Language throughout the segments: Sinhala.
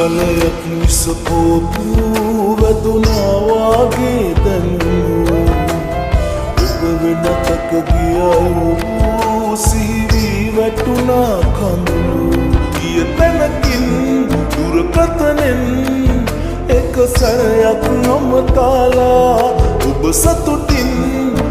තලයක් විසපෝපු වැදුනා වාගේ දැනුණු ඔබ වෙනතක ගියවු සිහිවි වැටුණා කඳුළු ගිය තැනකින් දුරකථනෙන් එක සැරයක් නොමතාලා ඔබ සතුටින්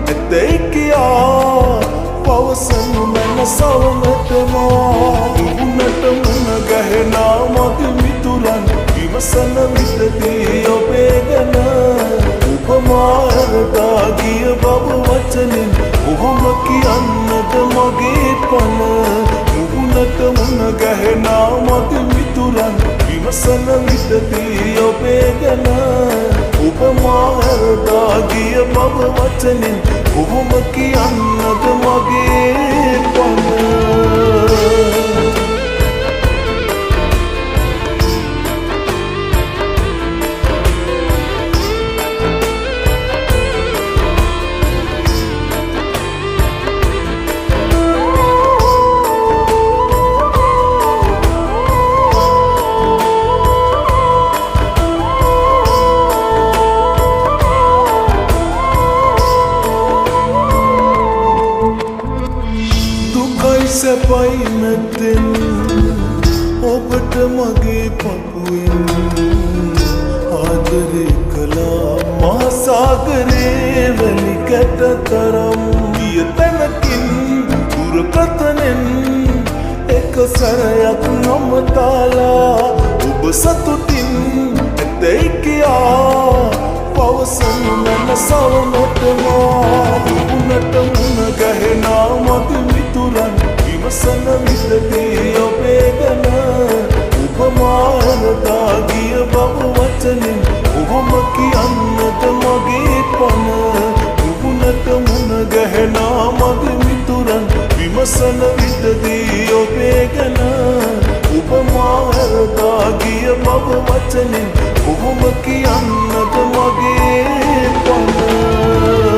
ඇතැයි කියා පවසනු මැන සවනටමා උන්නට මුණ ගැහෙනා මගේ මිතුරන් විමසන විටදී ඔබේ ගැන උපමාරදා ගිය බව වචනෙන් ඔහොම කියන්නට මගේ පන උන්නට මුණ ගැහෙනා මගේ මිතුරන් විමසන විටදී ඔබේ ගැන උපමාරදා ගිය බව වචනෙන් ඔහොම කියන්නට මගේ පන සැපයි නැත්තෙන් ඔබට මගේ පපුවෙන් ආදරේ කළා මහසාගරේ වැලි කැට තරම් ගිය තැනකින් දුරකථනෙන් එක සැරයක් නොමතාලා ඔබ සතුටින් ඇතැයි කියා පවසනු මැන සවනටමා උන්නට මුණ ගැහෙනා මගේ මිතුරන් විමසන විටදී ඔබේ ගැන උපමාරදා ගිය බව වචනෙන් ඔහොම කියන්නට මගේ පන උන්නට මුණ ගැහෙනා මගේ මිතුරන් විමසන විටදී ඔබේ ගැන උපමාරදා ගිය බව වචනෙන් ඔහොම කියන්නට මගේ පන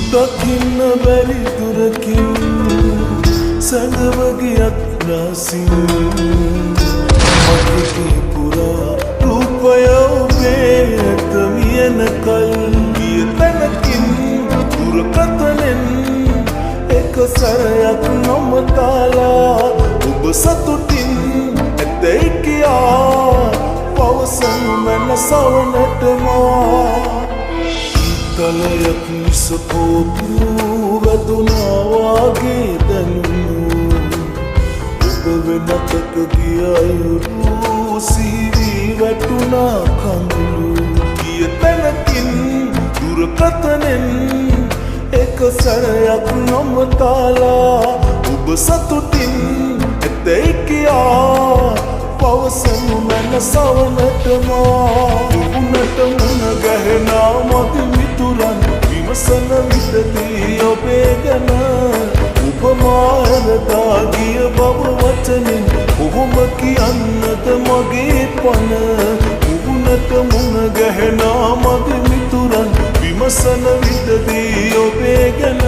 දකින්න බැරි දුරකින් සැඟවගියක් රාසින් මගේ පුරා රූපය ඔබේ ඇත මියන කල් ගිය තැනකින් දුරකථනෙන් එක සැරයක් නොමතාලා ඔබ සතුටින් ඇතැයි කියා පවසනු මැන සවනටමා තලයක් විසපෝපු වැදුනා වාගේ දැනුණු ඔබ වෙනතක ගියවු සිහිවි වැටුණා කඳුළු ගිය තැනකින් දුරකථනෙන් එක සැරයක් නොමතාලා ඔබ සතුටින් ඇතැයි කියා පවසනු මැන සවනටමා උන්නට මුණ ගැහෙනා මගේ මිතුරන් විමසන විටදී ඔබේ ගැන උපමාරදා ගිය බව වචනෙන් ඔහොම කියන්නට මගේ පන උන්නට මුණ ගැහෙනා මගේ මිතුරන් විමසන විටදී ඔබේ ගැන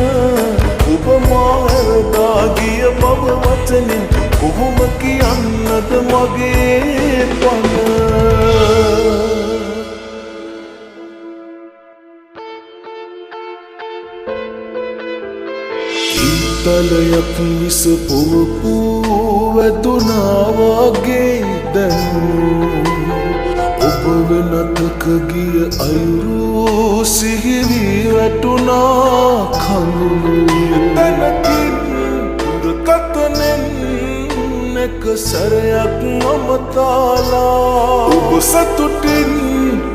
උපමාරදා ගිය බව වචනෙන් ඔහොම කියන්නට මගේ පන තලයක් විසපෝපු වැදුනා වාගේ දැනුණු ඔබ වෙනතක ගිය අයුරු සිහිවි වැටුණා කඳුළු තැනකින් දුරකථනෙන් එක සැරයක් නොමතාලා ඔබ සතුටින්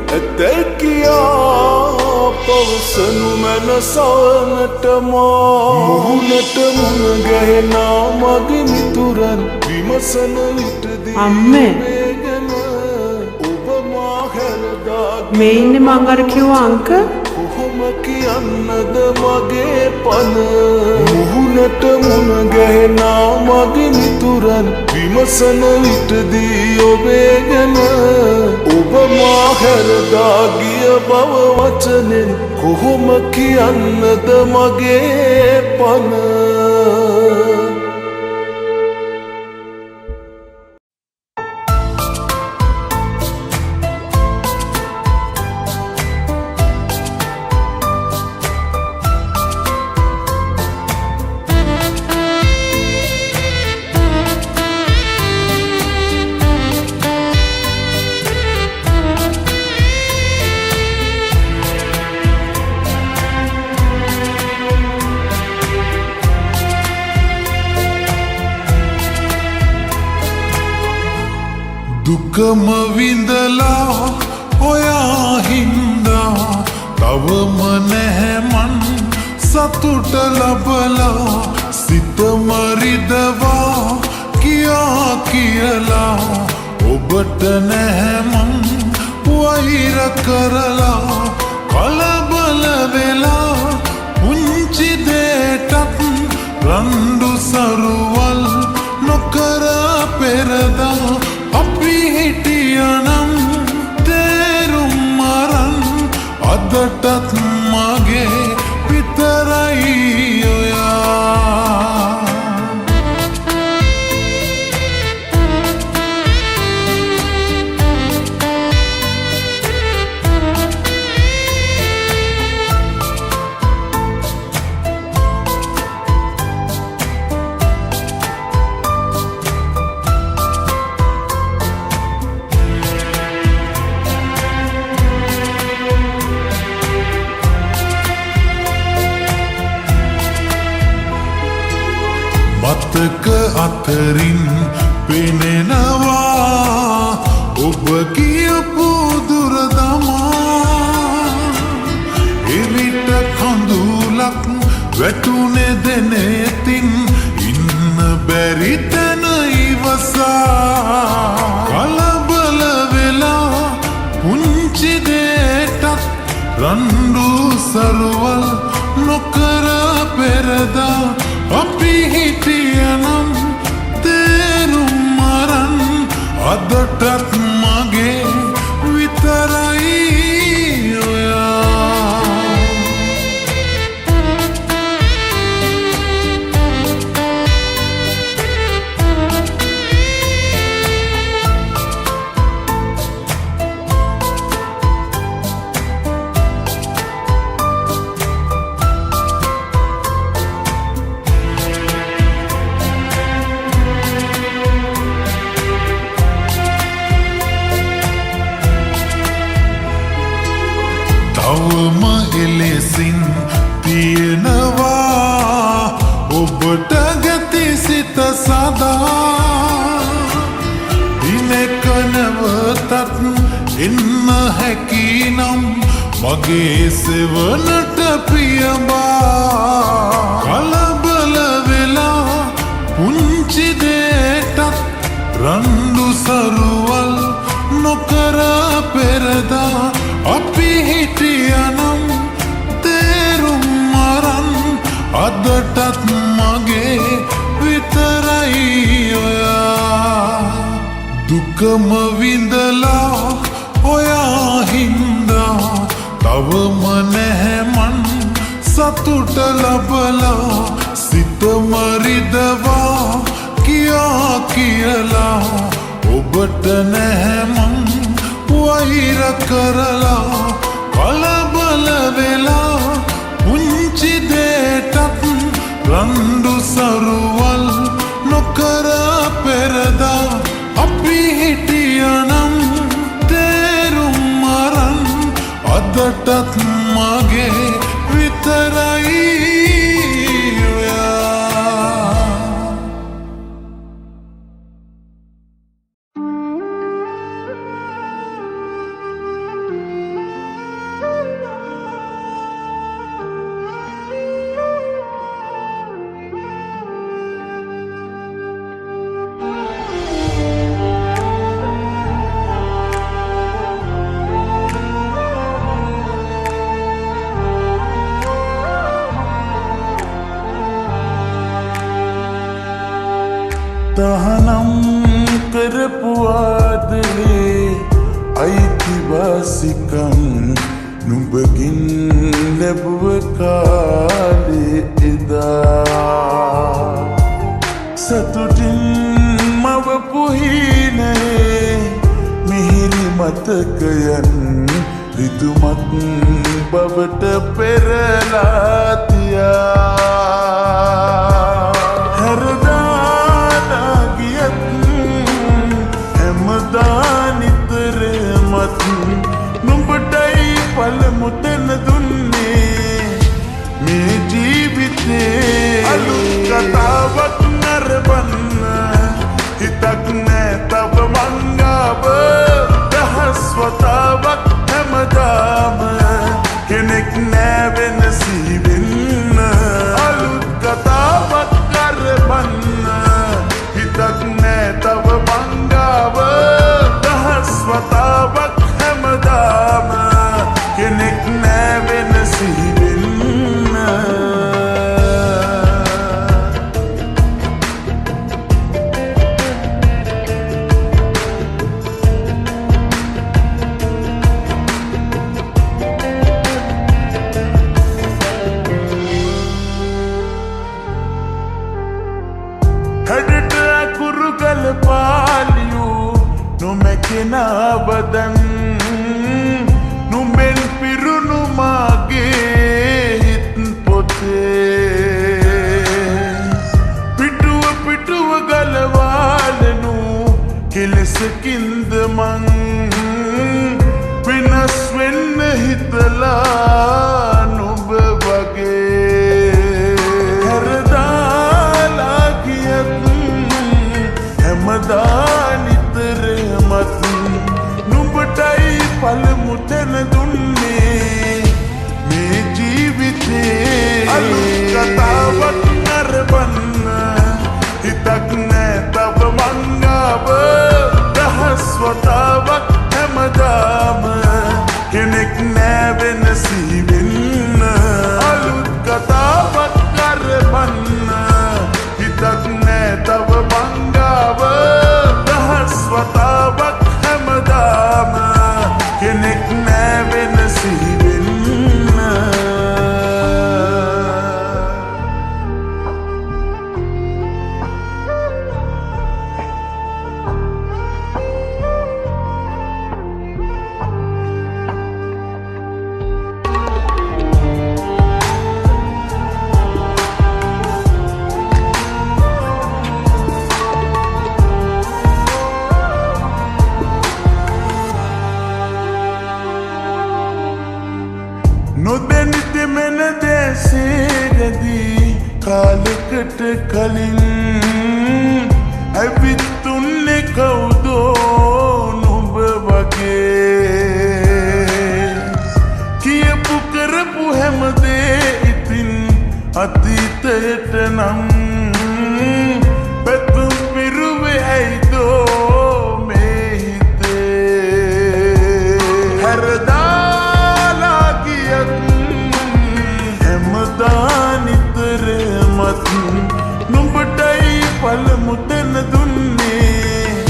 ඇතැයි කියා පවසනු මැන සවනටමා මුහුණට මුණ ගැහෙනා මගේ මිතුරන් විමසන විටදී අම්මේ ගැන ඔබ මා හැර මේ ඉන්නේ මං අර කිව්ව අංක කොහොම කියන්නද මගේ පන මුහුණට මුණ ගැහෙනා මගේ මිතුරන් විමසන විටදී ඔබේ ගැන ඔබ මා හැරදා ගිය බව වචනෙන් කොහොම කියන්නද මගේ පන දුකම විඳලා ඔයා හින්දා තවම නැහැ මන් සතුට ලබලා සිත මරිදවා කියා කියලා ඔබට නැහැ මන් වෛර කරලා කලබල වෙලා පුංචි දෙයටත් රණ්ඩු සරුවල් නොකර පෙරදා අපි හිටියනම් තේරුම් අරන් අදටත් මගේ විතරයි ඔයා මතක අතරින් පෙනෙනවා ඔබ කියපු දුරදමා එවිට කඳුලක් වැටුනේ දෙනෙතින් ඉන්න බැරි තැන ඉවසා කලබල වෙලා පුංචි දෙයටත් රණ්ඩු සරුවල් නොකර පෙරදා අපි හිටියනම් තේරුම් අරන් අදටත් මගේ විතරයි ඔයා තවම එලෙසින් තියෙනවා ඔබට ගැති සිත සදා දිනක නැවතත් එන්න හැකිනම් මගේ සෙවනට ප්‍රියබා කලබල වෙලා පුංචි දෙයටත් රණ්ඩු සරුවල් නොකර පෙරදා අපි හිටියනම් තේරුම් අරන් අදටත් මගේ විතරයි ඔයා දුකම විඳලා ඔයා හින්දා තවම නැහැ මන් සතුට ලබලා සිත මරිදවා කියා කියලා ඔබට නැහැ මන් වෛර කරලා කලබල වෙලා පුංචි දෙයටත් රණ්ඩු සරුවල් නොකර පෙරදා අපි හිටියනම් තේරුම් අරන් අදටත් මගේ විතරයි කරපු ආදරේ අයිතිවාසිකම් නුඹගින් ලැබුව කාලේ එදා සතුටින් මවපු හීනේ මිහිරි මතකයන් රිතුමත් බවට පෙරලා තියා හැරදාලා ගියත් හැමදා නිතරමත් නුඹටයි පළමු තැන දුන්නේ මේ ජීවිතේ අලුත් කතාවක් නරඹන්න හිතක් නෑ තව මංගාව දහස් වතාවක් හැමදාම කෙනෙක් නෑ වෙනසි වෙන්න අලුත් කතාවක් නරඹන්න හිතක් නෑ තව මංගාව දහස් වතාවක් හැමදාම කෙනෙක් නෑ වෙනසි වෙන්න හැඩට කුරුගල පාලියූ නොමැකෙනා බදන් නුඹෙන් පිරුණු මාගේ හිත් පොතේ පිටුව ගලවාලනු කෙලෙසකින්ද මං වෙනස් වෙන්න හිතලා නුඹ වගේ හැරදාලා ගියත් හැමදා නිතරමත් නුඹටයි පළමු තැන දුන්නේ මේ ජීවිතේ අලුත් කතාවක් නරඹන්න හිතක් නෑ තව මංගාව දහස් වතාවක් හැමදාම කෙනෙක් නෑ වෙනසි වෙන්න අලුත් කතාවක් නරඹන්න හිතක් නෑ තව මංගාව දහස් වතාවක් හැමදාම කෙනෙක් නෑ වෙනසි වෙන්න නොදැනිත මෙන දැසේරදී කාලෙකට කලින් ඇවිත්තුන්නේ කවුදෝ නුඹ වගේ කියපු කරපු හැමදේ ඉතින් අතීතයට නම් පැතුම් පිරුවේ ඇයිදෝ මේ හිතේ හැරදාලා ගියත් හැමදා නිතරමත් නුඹටයි පළමු තැන දුන්නේ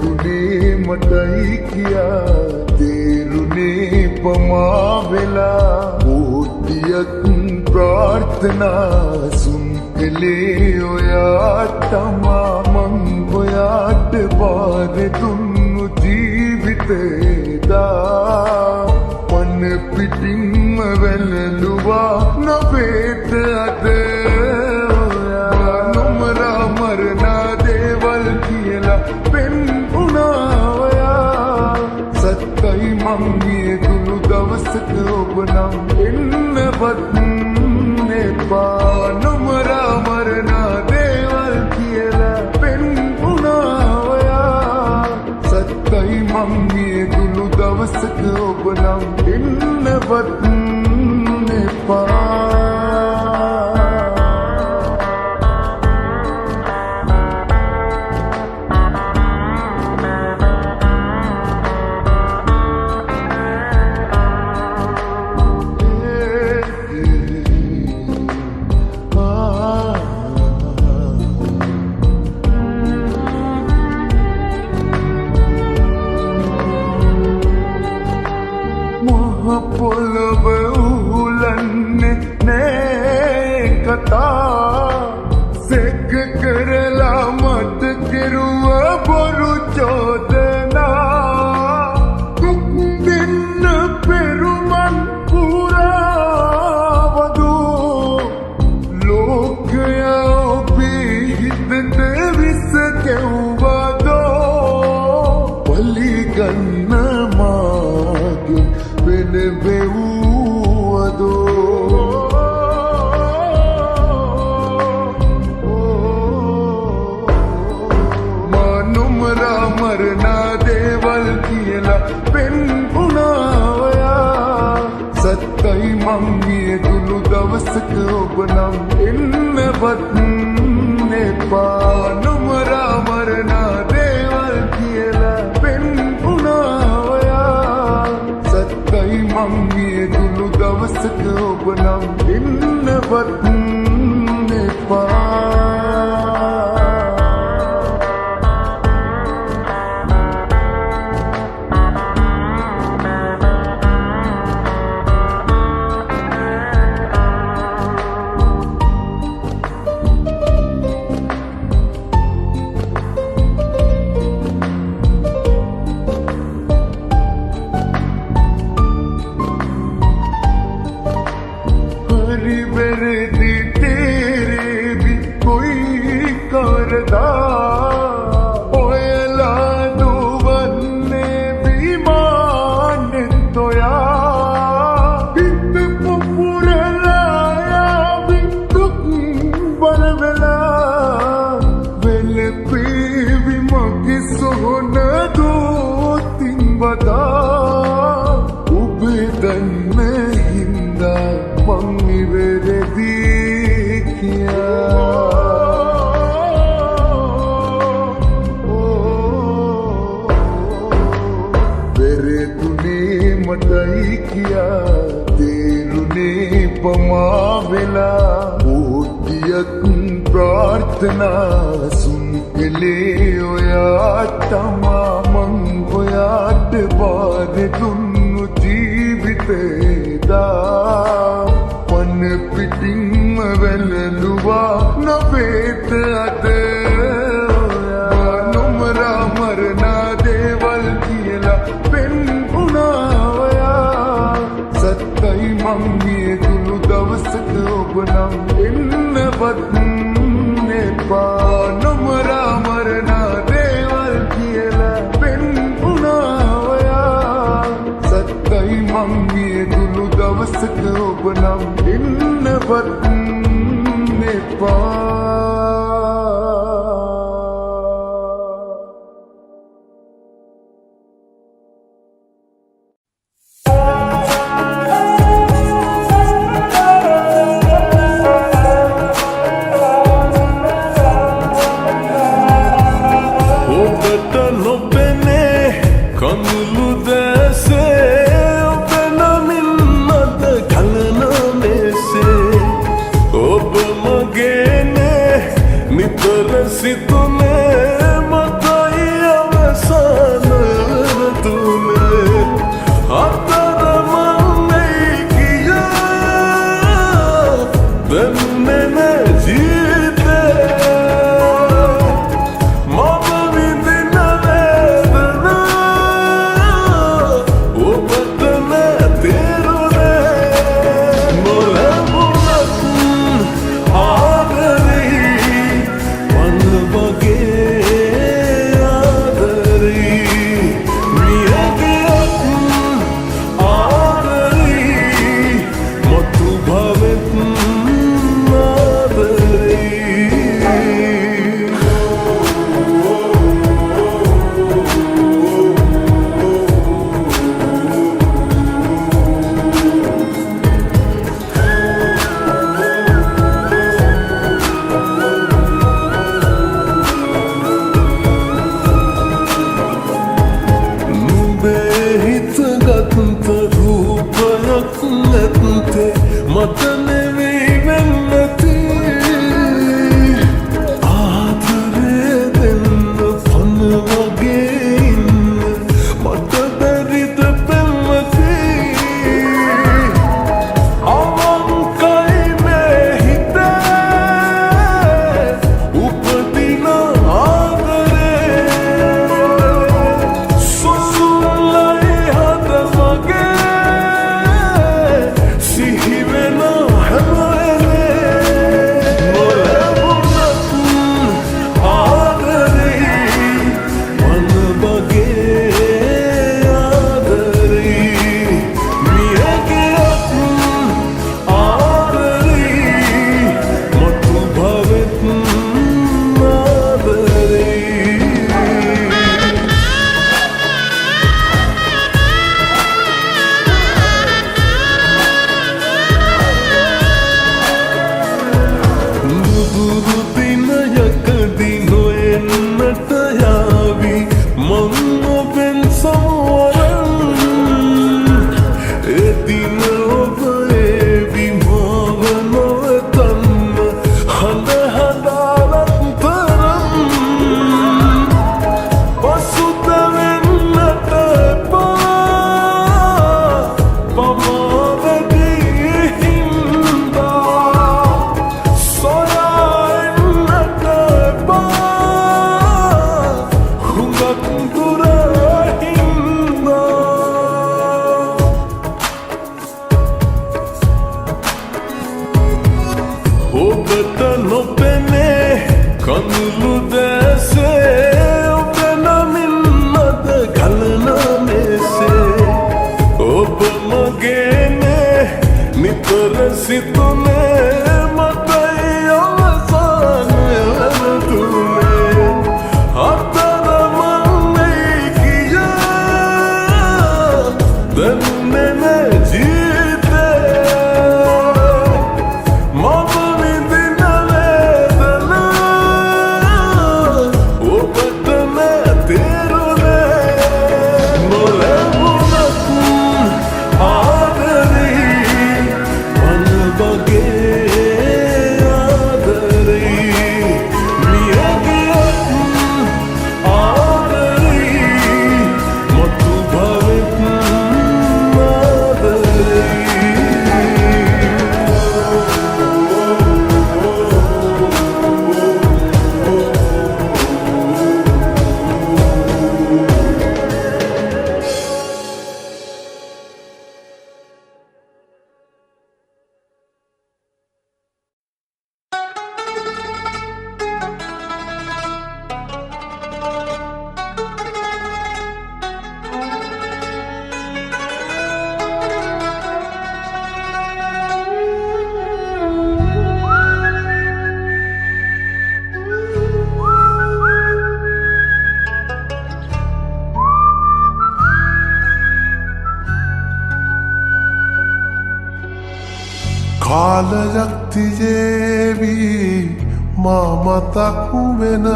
පෙරදුනේ මටයි කියා තේරුනේ පමා වෙලා ඕතියක් ප්‍රාර්ථනා සුන් කළේ ඔයා තමා මං ඔයාට බාර දුන්නු ජීවිතේදා පන පිටින්ම වැළලුවා නොවේද අද ඔයා නොමරා මරනා දේවල් කියලා පෙන්වුණා ඔයා සත්තයි මං මියදුණු දවසක ඔබ නම් එන්නවත් එපා නොමරා මරනා දේවල් කියලා පෙන්වුණා ඔයා සත්තයි මං මියදුණු දවසක ඔබ නම් එන්නවත් එපා පොළොව උලන්නේ නෑ කතා සෙක කරලා මට කෙරුව බොරු චෝදනා දුක් දෙන්න පෙරුමන් පුරාවදු ලෝකයා ඔබේ හිතට විස කැව්වදෝ පලිගන්න මාගේ මනුමරා මරනා දේවල් කියලා පෙන්වුණා ඔයා සත්තයි මං මියදුණු දවසක ඔබ නම් එන්නවත් එපා නොමරා මරනා දේවල් කියලා පෙන්වුණා ඔයා සත්තයි මං මියදුණු දවසක ඔබ නම් එන්නවත් එපා මටයි කියා තේරුනේ පමා වෙලා ඕතියක් ප්‍රාර්ථනා සුන් කළේ ඔයා තමා මං ඔයාට බාර දුන්නු ජීවිතේදා පන පිටින්ම වැළලුවා නොවේද අද ඔයා නොමරා මරනා දේවල් කියලා පෙන්වුණා ඔයා සත්තයි මං මියදුණු දවසක ඔබ නම් එන්නවත් එපා නොමරා මරනා දේවල් කියලා පෙන්වුණා ඔයා සත්තයි මං මියදුණු දවසක ඔබ නම් එන්නවත් එපා සිදුරහින්දා ඔබට නොපෙනේ කඳුළු දැසේ ඔබ නමින් අද ගලන මෙසේ ඔබ මගේනේ නිතර සිතුනේ මටයි අවසානය වරදුනේ අතරමන්නේ කියා දන්නේ නැ කාලයක් තියේවි මා මතක් වෙන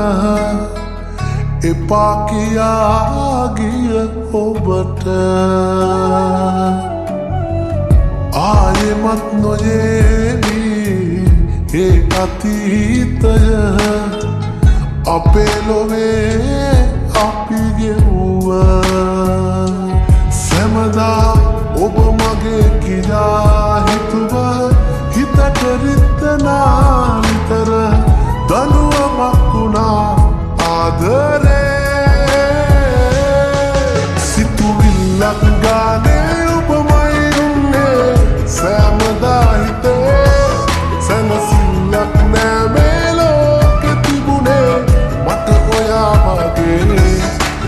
එපා කියා ගිය ඔබට ආයෙමත් නොයේවි ඒ අතීතය අපේ ලොවේ අපි ගෙවුවා සැමදා ඔබ මගේ කියා හිතුවා හිතට රිද්දනා විතර දඬුවමක් වුණා ආදරේ සිතුවිල්ලක් ගානේ ඔබමයි උන්නේ සෑමදා හිතේ සැනසෙල්ලක් නෑ මේ ලෝකෙ තිබුණේ මට ඔයා වගේ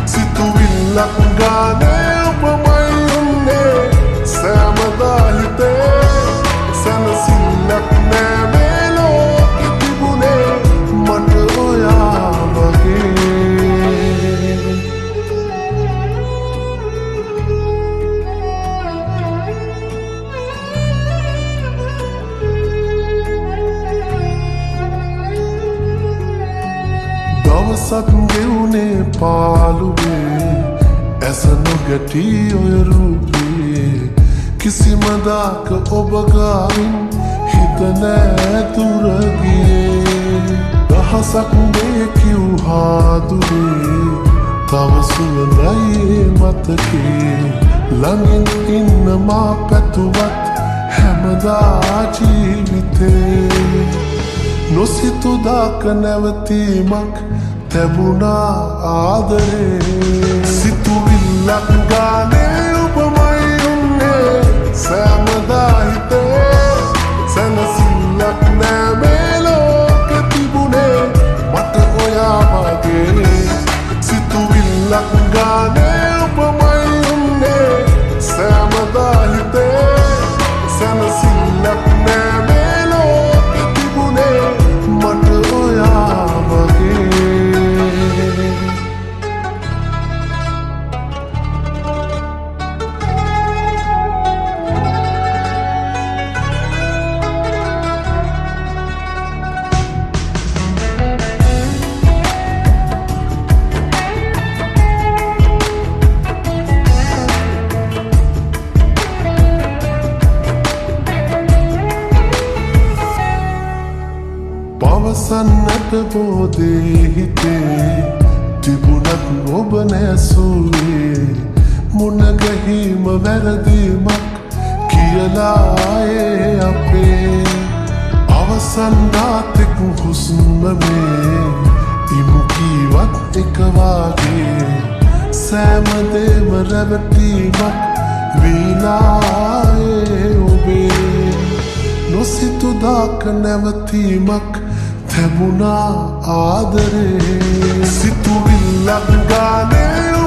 සිතුවිල්ලක් ගානේ ඔබමයි උන්නේ සෑමදා හිතේ සැනසෙල්ලක් නෑ මේ ලෝකෙ තිබුණේ මට ඔයා වගේ දවසක් ගෙවුනේ පාළුවේ ඇස නොගැටි ඔය රූපේ කිසිම දාක ඔබ ගාවින් හිත නෑ දුර ගියේ දහසක් මේ කිව්හා දුරේ තව සුවඳයි මතකේ ළඟින් ඉන්න මා පැතුවත් හැමදා ජීවිතේ නොසිතු දාක නැවතීමක් තැබුණා ආදරේ සිතුවිල්ලක් ගානේ ඔබමයි උන්නේ සෑමදා හිතේ සැනසෙල්ලක් නෑ මේ ලෝකෙ තිබුණේ මට ඔයා වගේ සිතුවිල්ලක් ගානේ ඔබමයි උන්නේ සෑමදා හිතේ සැනසෙල්ලක් නෑ මේ ලෝකෙ තිබුණේ මට ඔයා වගේ පවසන්නට බෝදේ හිතේ තිබුණත් ඔබ නැසුවේ මුණගැහීම වැරදීමක් කියලායේ අපේ අවසන්නාතෙක් හුස්ම මේ ඉමු කීවත් එක වාගේ සෑමදේම රැවටීමක් වීනායේ ඔබේ නොසිතුදාක නැවතීමක් තැබුණා ආදරේ සිතුවිල්ලක් ගානේ